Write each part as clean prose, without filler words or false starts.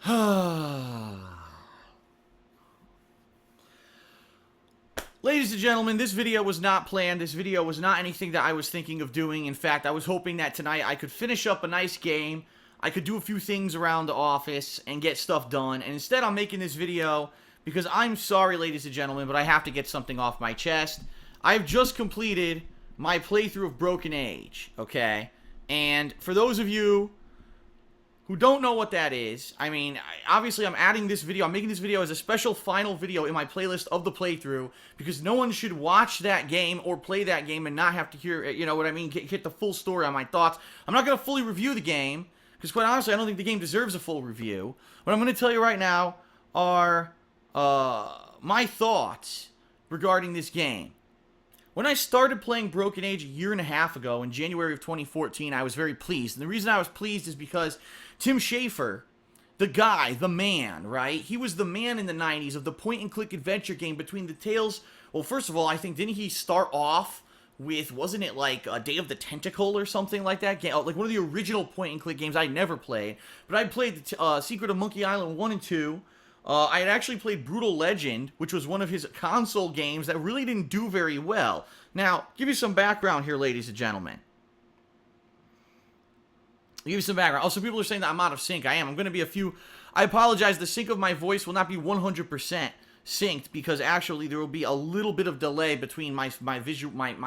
Ladies and gentlemen, this video was not planned. This video was not anything that I was thinking of doing. In fact, I was hoping that tonight I could finish up a nice game. I could do a few things around the office and get stuff done. And instead, I'm making this video because I'm sorry, ladies and gentlemen, but I have to get something off my chest. I've just completed my playthrough of Broken Age, okay? And for those of you who don't know what that is, I mean, obviously I'm adding this video, I'm making this video as a special final video in my playlist of the playthrough, because no one should watch that game or play that game and not have to hear, you know what I mean, get the full story on my thoughts. I'm not going to fully review the game, because quite honestly, I don't think the game deserves a full review. What I'm going to tell you right now are my thoughts regarding this game. When I started playing Broken Age a year and a half ago, in January of 2014, I was very pleased. And the reason I was pleased is because Tim Schafer, the guy, the man, right? He was the man in the 90s of the point-and-click adventure game between the tales. Well, first of all, I think, didn't he start off with, wasn't it like Day of the Tentacle or something like that? Like one of the original point-and-click games I never played. But I played Secret of Monkey Island 1 and 2. I had actually played Brutal Legend, which was one of his console games that really didn't do very well. Now, give you some background here, ladies and gentlemen. I'll give you some background. Also, people are saying that I'm out of sync. I am. I'm going to be a few... I apologize. The sync of my voice will not be 100% synced because actually there will be a little bit of delay between my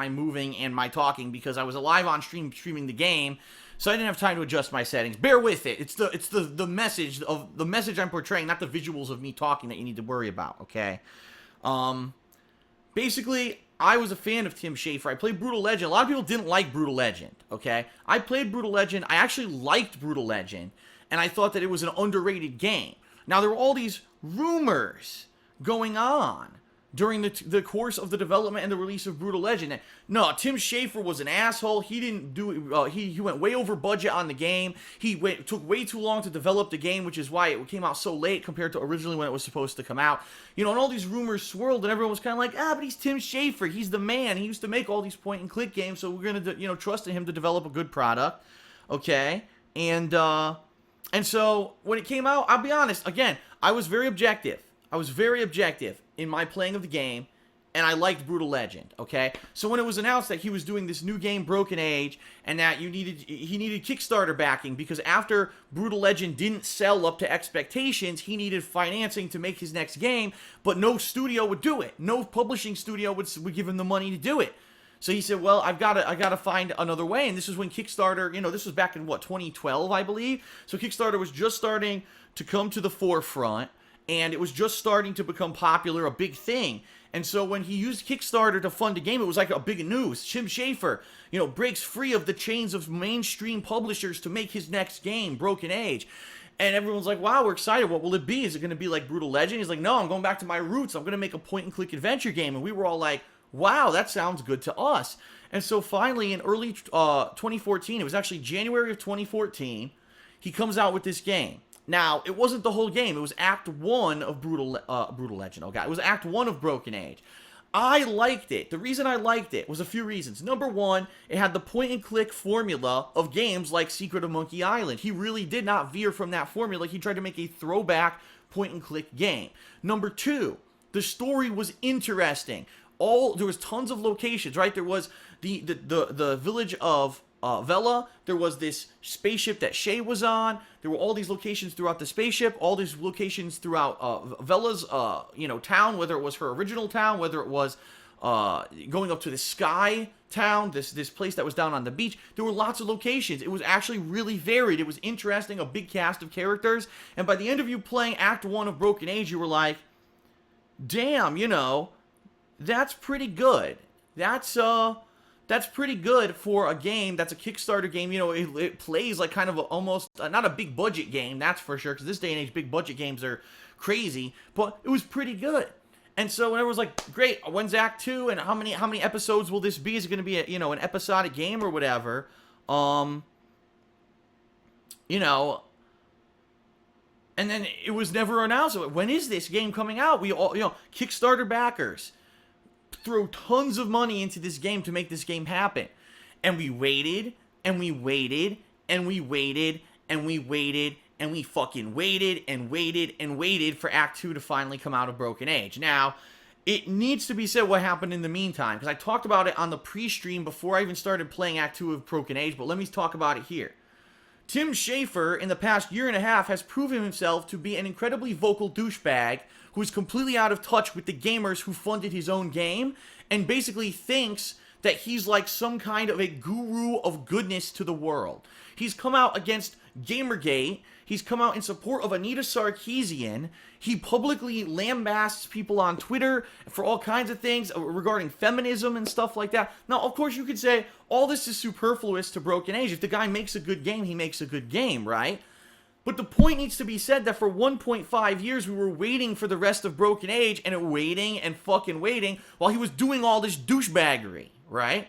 moving and my talking because I was live on stream streaming the game. So I didn't have time to adjust my settings. Bear with it. It's the message I'm portraying, not the visuals of me talking that you need to worry about, okay? Basically, I was a fan of Tim Schafer. I played Brutal Legend. A lot of people didn't like Brutal Legend, okay? I played Brutal Legend. I actually liked Brutal Legend, and I thought that it was an underrated game. Now, there were all these rumors going on during the course of the development and the release of Brutal Legend. No, Tim Schafer was an asshole. He didn't do he went way over budget on the game. Took way too long to develop the game, which is why it came out so late compared to originally when it was supposed to come out. You know, and all these rumors swirled, and everyone was kind of like, but he's Tim Schafer. He's the man. He used to make all these point-and-click games, so we're gonna, you know, trust in him to develop a good product, okay? And so when it came out, I'll be honest. Again, I was very objective. In my playing of the game, and I liked Brutal Legend, okay? So when it was announced that he was doing this new game, Broken Age, and that he needed Kickstarter backing because after Brutal Legend didn't sell up to expectations, he needed financing to make his next game, but no studio would do it. No publishing studio would give him the money to do it. So he said, well, I gotta find another way, and this is when Kickstarter, you know, this was back in, 2012, I believe? So Kickstarter was just starting to come to the forefront, and it was just starting to become popular, a big thing. And so when he used Kickstarter to fund a game, it was like a big news. Tim Schafer, you know, breaks free of the chains of mainstream publishers to make his next game, Broken Age. And everyone's like, wow, we're excited. What will it be? Is it going to be like Brutal Legend? He's like, no, I'm going back to my roots. I'm going to make a point-and-click adventure game. And we were all like, wow, that sounds good to us. And so finally, in early 2014, it was actually January of 2014, he comes out with this game. Now, it wasn't the whole game. It was Act 1 of Brutal Legend. Oh, God. It was Act 1 of Broken Age. I liked it. The reason I liked it was a few reasons. Number one, it had the point-and-click formula of games like Secret of Monkey Island. He really did not veer from that formula. He tried to make a throwback point-and-click game. Number two, the story was interesting. There was tons of locations, right? There was the village of Vela. There was this spaceship that Shay was on. There were all these locations throughout the spaceship, all these locations throughout Vela's town, whether it was her original town, whether it was going up to the Sky town, this place that was down on the beach. There were lots of locations. It was actually really varied. It was interesting, a big cast of characters. And by the end of you playing Act 1 of Broken Age, you were like, damn, you know, that's pretty good. That's pretty good for a game that's a Kickstarter game. You know, it plays like kind of almost, not a big budget game, that's for sure, because this day and age, big budget games are crazy, but it was pretty good. And so when everyone's like, great, when's Act 2, and how many episodes will this be? Is it going to be, an episodic game or whatever? And then it was never announced. When is this game coming out? We all, Kickstarter backers throw tons of money into this game to make this game happen. And we waited, and we waited, and we waited, and we waited, and we fucking waited and waited and waited for Act 2 to finally come out of Broken Age. Now, it needs to be said what happened in the meantime, because I talked about it on the pre-stream before I even started playing Act 2 of Broken Age, but let me talk about it here. Tim Schafer, in the past year and a half, has proven himself to be an incredibly vocal douchebag who is completely out of touch with the gamers who funded his own game, and basically thinks that he's like some kind of a guru of goodness to the world. He's come out against Gamergate. He's come out in support of Anita Sarkeesian. He publicly lambasts people on Twitter for all kinds of things regarding feminism and stuff like that. Now, of course, you could say all this is superfluous to Broken Age. If the guy makes a good game, he makes a good game, right? But the point needs to be said that for 1.5 years, we were waiting for the rest of Broken Age and waiting and fucking waiting while he was doing all this douchebaggery, right?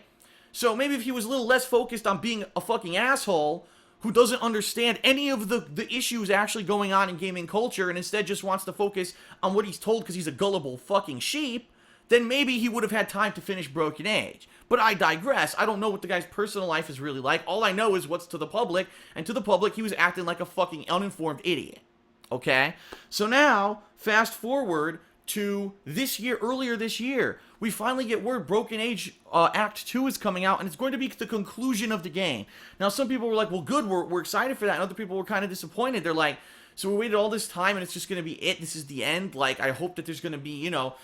So maybe if he was a little less focused on being a fucking asshole who doesn't understand any of the issues actually going on in gaming culture and instead just wants to focus on what he's told because he's a gullible fucking sheep, then maybe he would have had time to finish Broken Age. But I digress. I don't know what the guy's personal life is really like. All I know is what's to the public, and to the public, he was acting like a fucking uninformed idiot. Okay? So now, fast forward to this year, earlier this year, we finally get word Broken Age Act 2 is coming out, and it's going to be the conclusion of the game. Now, some people were like, well, good, we're excited for that, and other people were kind of disappointed. They're like, so we waited all this time, and it's just going to be it? This is the end? Like, I hope that there's going to be, you know,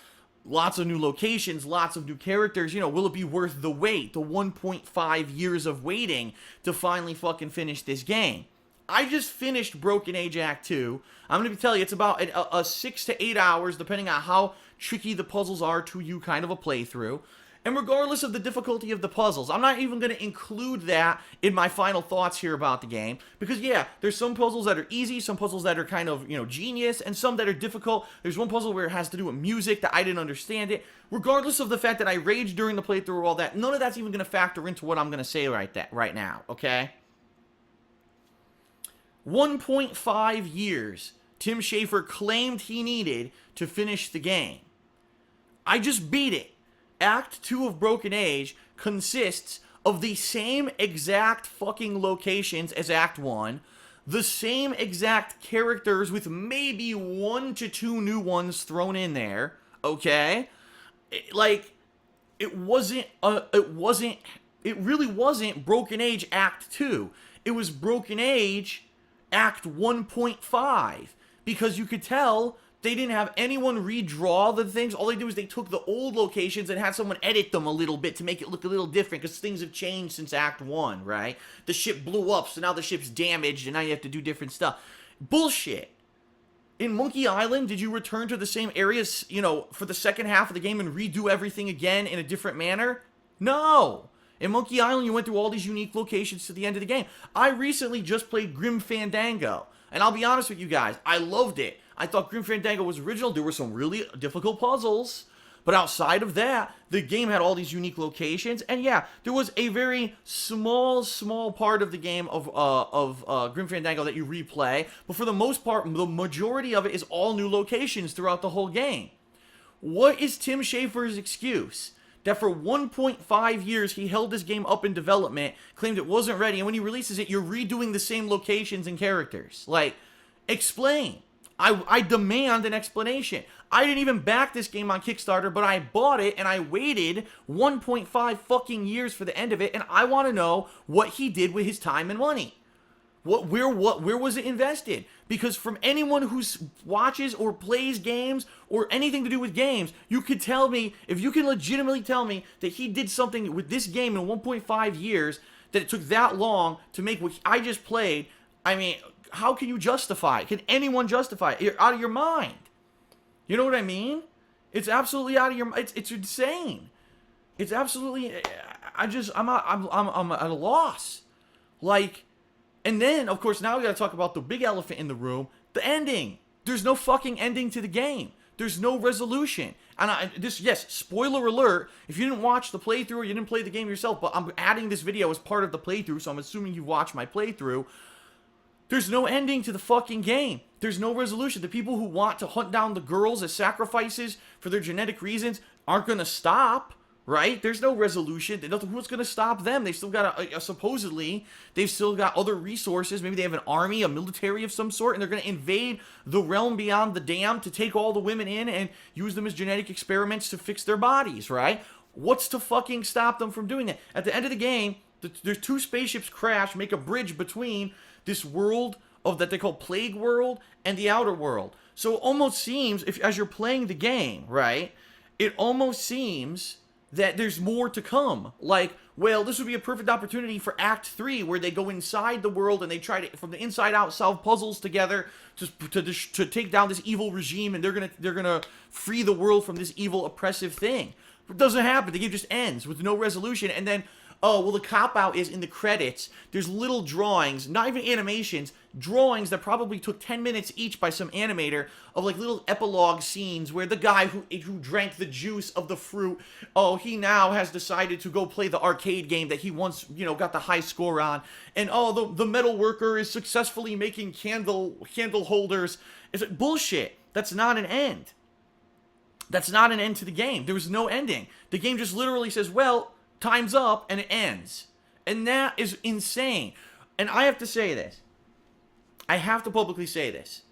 lots of new locations, lots of new characters. You know, will it be worth the wait, the 1.5 years of waiting to finally fucking finish this game? I just finished Broken Age Act 2. I'm going to tell you, it's about a 6 to 8 hours, depending on how tricky the puzzles are to you, kind of a playthrough. And regardless of the difficulty of the puzzles, I'm not even going to include that in my final thoughts here about the game. Because, yeah, there's some puzzles that are easy, some puzzles that are kind of, you know, genius, and some that are difficult. There's one puzzle where it has to do with music that I didn't understand it. Regardless of the fact that I raged during the playthrough or all that, none of that's even going to factor into what I'm going to say right now, okay? 1.5 years Tim Schafer claimed he needed to finish the game. I just beat it. Act 2 of Broken Age consists of the same exact fucking locations as Act 1, the same exact characters with maybe 1 to 2 new ones thrown in there, okay? It really wasn't Broken Age Act 2. It was Broken Age Act 1.5, because you could tell they didn't have anyone redraw the things. All they did was they took the old locations and had someone edit them a little bit to make it look a little different, because things have changed since Act 1, right? The ship blew up, so now the ship's damaged, and now you have to do different stuff. Bullshit. In Monkey Island, did you return to the same areas, you know, for the second half of the game and redo everything again in a different manner? No. In Monkey Island, you went through all these unique locations to the end of the game. I recently just played Grim Fandango, and I'll be honest with you guys, I loved it. I thought Grim Fandango was original. There were some really difficult puzzles, but outside of that, the game had all these unique locations, and yeah, there was a very small part of the game of Grim Fandango that you replay, but for the most part, the majority of it is all new locations throughout the whole game. What is Tim Schafer's excuse? That for 1.5 years he held this game up in development, claimed it wasn't ready, and when he releases it, you're redoing the same locations and characters. Like, explain. I demand an explanation. I didn't even back this game on Kickstarter, but I bought it, and I waited 1.5 fucking years for the end of it, and I want to know what he did with his time and money. Where was it invested? Because from anyone who watches or plays games or anything to do with games, you could tell me, if you can legitimately tell me that he did something with this game in 1.5 years, that it took that long to make what I just played, I mean, how can you justify it? Can anyone justify it? You're out of your mind. You know what I mean? It's absolutely out of your mind. It's insane. It's absolutely, I'm at a loss. Like, and then, of course, now we gotta talk about the big elephant in the room, the ending. There's no fucking ending to the game. There's no resolution. And yes, spoiler alert, if you didn't watch the playthrough or you didn't play the game yourself, but I'm adding this video as part of the playthrough, so I'm assuming you watched my playthrough. There's no ending to the fucking game. There's no resolution. The people who want to hunt down the girls as sacrifices for their genetic reasons aren't gonna stop. right? There's no resolution. Who's going to stop them? They still got supposedly they've still got other resources. Maybe they have an army, a military of some sort, and they're going to invade the realm beyond the dam to take all the women in and use them as genetic experiments to fix their bodies, right? What's to fucking stop them from doing that? At the end of the game, there's two spaceships crash, make a bridge between this world of that they call Plague World and the Outer World. So it almost seems, if as you're playing the game, right, it almost seems that there's more to come. Like, well, this would be a perfect opportunity for Act 3, where they go inside the world and they try to, from the inside out, solve puzzles together to take down this evil regime, and they're gonna free the world from this evil, oppressive thing. It doesn't happen. The game just ends with no resolution, and then, oh, well, the cop-out is in the credits. There's little drawings, not even animations, drawings that probably took 10 minutes each by some animator of, like, little epilogue scenes where the guy who drank the juice of the fruit, oh, he now has decided to go play the arcade game that he once, got the high score on. And, oh, the metal worker is successfully making candle holders. It's like, bullshit. That's not an end. That's not an end to the game. There was no ending. The game just literally says, well, time's up, and it ends. And that is insane. And I have to say this. I have to publicly say this.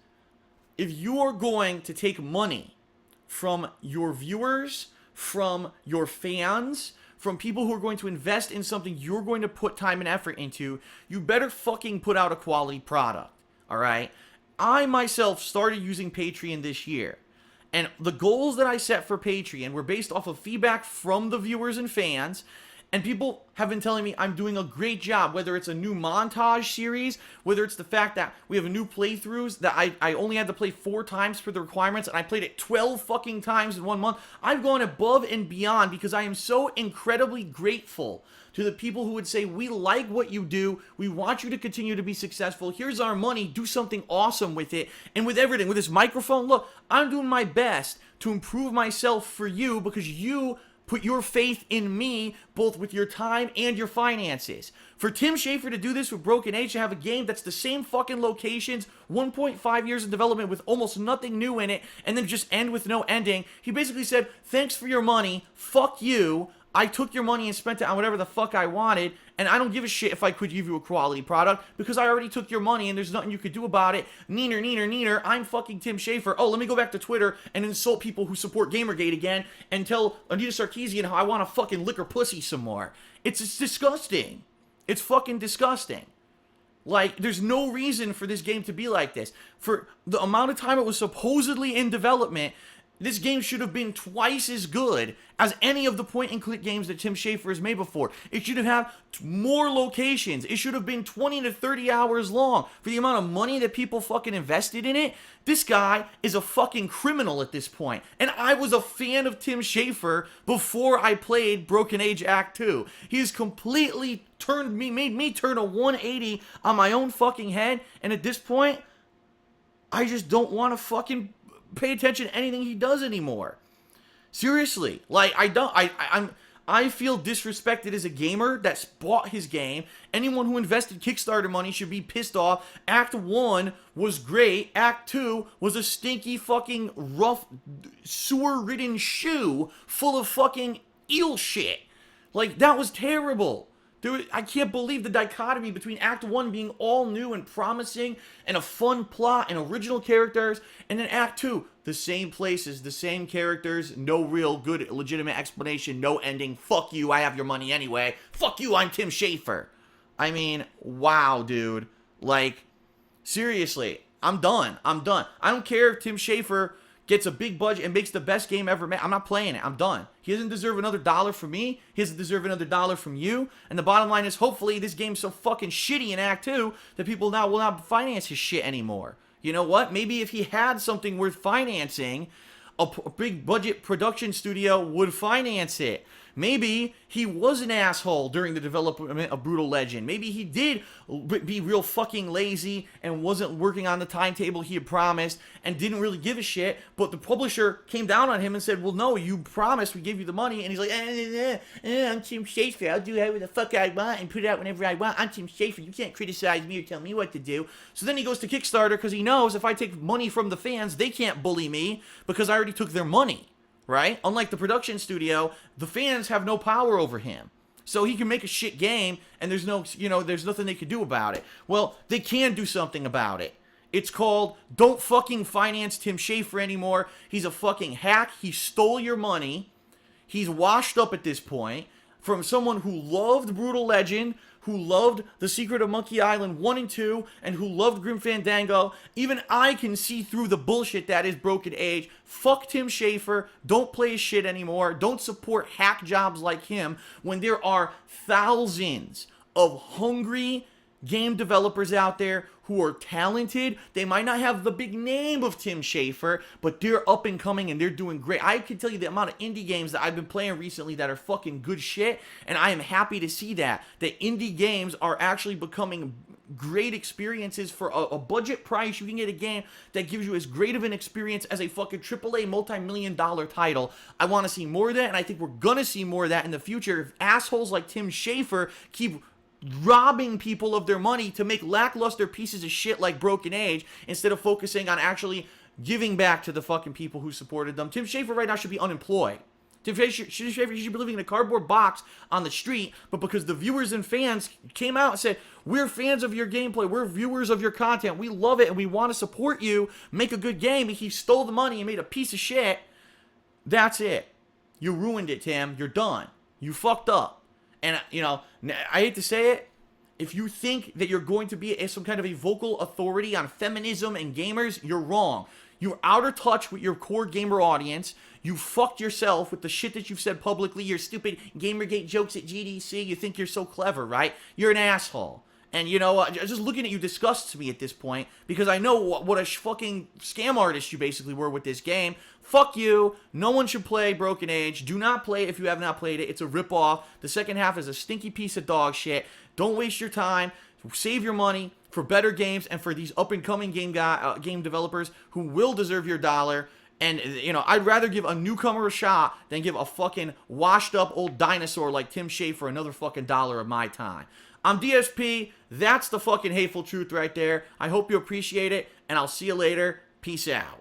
If you are going to take money from your viewers, from your fans, from people who are going to invest in something you're going to put time and effort into, you better fucking put out a quality product. Alright? I myself started using Patreon this year. And the goals that I set for Patreon were based off of feedback from the viewers and fans. And people have been telling me I'm doing a great job, whether it's a new montage series, whether it's the fact that we have a new playthroughs that I only had to play 4 times for the requirements, and I played it 12 fucking times in 1 month. I've gone above and beyond because I am so incredibly grateful to the people who would say, we like what you do, we want you to continue to be successful, here's our money, do something awesome with it. And with everything, with this microphone, look, I'm doing my best to improve myself for you because you put your faith in me, both with your time and your finances. For Tim Schafer to do this with Broken Age, to have a game that's the same fucking locations, 1.5 years of development with almost nothing new in it, and then just end with no ending, he basically said, thanks for your money, fuck you, I took your money and spent it on whatever the fuck I wanted, and I don't give a shit if I could give you a quality product, because I already took your money and there's nothing you could do about it. Neener, neener, neener, I'm fucking Tim Schafer. Oh, let me go back to Twitter and insult people who support Gamergate again and tell Anita Sarkeesian how I want to fucking lick her pussy some more. It's disgusting. It's fucking disgusting. Like, there's no reason for this game to be like this. For the amount of time it was supposedly in development, this game should have been twice as good as any of the point-and-click games that Tim Schafer has made before. It should have had more locations. It should have been 20 to 30 hours long. For the amount of money that people fucking invested in it, this guy is a fucking criminal at this point. And I was a fan of Tim Schafer before I played Broken Age Act 2. He has completely made me turn a 180 on my own fucking head. And at this point, I just don't want to fucking pay attention to anything he does anymore. Seriously, like, I feel disrespected as a gamer that's bought his game. Anyone who invested Kickstarter money should be pissed off. Act 1 was great. Act 2 was a stinky fucking rough sewer-ridden shoe full of fucking eel shit. Like, that was terrible. I can't believe the dichotomy between Act 1 being all new and promising and a fun plot and original characters, and then Act 2, the same places, the same characters, no real good legitimate explanation, no ending. Fuck you, I have your money anyway. Fuck you, I'm Tim Schafer. I mean, wow, dude. Like, seriously, I'm done. I don't care if Tim Schafer gets a big budget and makes the best game ever made. I'm not playing it. I'm done. He doesn't deserve another dollar from me. He doesn't deserve another dollar from you. And the bottom line is, hopefully, this game's so fucking shitty in Act 2 that people now will not finance his shit anymore. You know what? Maybe if he had something worth financing, a big budget production studio would finance it. Maybe he was an asshole during the development of Brutal Legend. Maybe he did be real fucking lazy and wasn't working on the timetable he had promised and didn't really give a shit, but the publisher came down on him and said, well, no, you promised, we gave you the money, and he's like, I'm Tim Schafer, I'll do whatever the fuck I want and put it out whenever I want. I'm Tim Schafer, you can't criticize me or tell me what to do. So then he goes to Kickstarter because he knows if I take money from the fans, they can't bully me because I already took their money. right? Unlike the production studio, the fans have no power over him. So he can make a shit game, and there's no, there's nothing they can do about it. Well, they can do something about it. It's called, don't fucking finance Tim Schafer anymore. He's a fucking hack. He stole your money. He's washed up at this point from someone who loved Brutal Legend, who loved The Secret of Monkey Island 1 and 2, and who loved Grim Fandango. Even I can see through the bullshit that is Broken Age. Fuck Tim Schafer. Don't play his shit anymore. Don't support hack jobs like him when there are thousands of hungry game developers out there who are talented. They might not have the big name of Tim Schafer, but they're up and coming and they're doing great. I can tell you the amount of indie games that I've been playing recently that are fucking good shit, and I am happy to see that indie games are actually becoming great experiences for a budget price. You can get a game that gives you as great of an experience as a fucking AAA multi-million-dollar title. I want to see more of that, and I think we're gonna see more of that in the future if assholes like Tim Schafer keep robbing people of their money to make lackluster pieces of shit like Broken Age instead of focusing on actually giving back to the fucking people who supported them. Tim Schafer right now should be unemployed. Tim Schafer should be living in a cardboard box on the street, but because the viewers and fans came out and said, we're fans of your gameplay, we're viewers of your content, we love it, and we want to support you, make a good game, and he stole the money and made a piece of shit, that's it. You ruined it, Tim. You're done. You fucked up. And, I hate to say it, if you think that you're going to be some kind of a vocal authority on feminism and gamers, you're wrong. You're out of touch with your core gamer audience. You fucked yourself with the shit that you've said publicly, your stupid Gamergate jokes at GDC. You think you're so clever, right? You're an asshole. And, just looking at you disgusts me at this point because I know what a fucking scam artist you basically were with this game. Fuck you. No one should play Broken Age. Do not play it if you have not played it. It's a ripoff. The second half is a stinky piece of dog shit. Don't waste your time. Save your money for better games and for these up-and-coming game developers who will deserve your dollar. And, I'd rather give a newcomer a shot than give a fucking washed-up old dinosaur like Tim Schafer another fucking dollar of my time. I'm DSP. That's the fucking hateful truth right there. I hope you appreciate it, and I'll see you later. Peace out.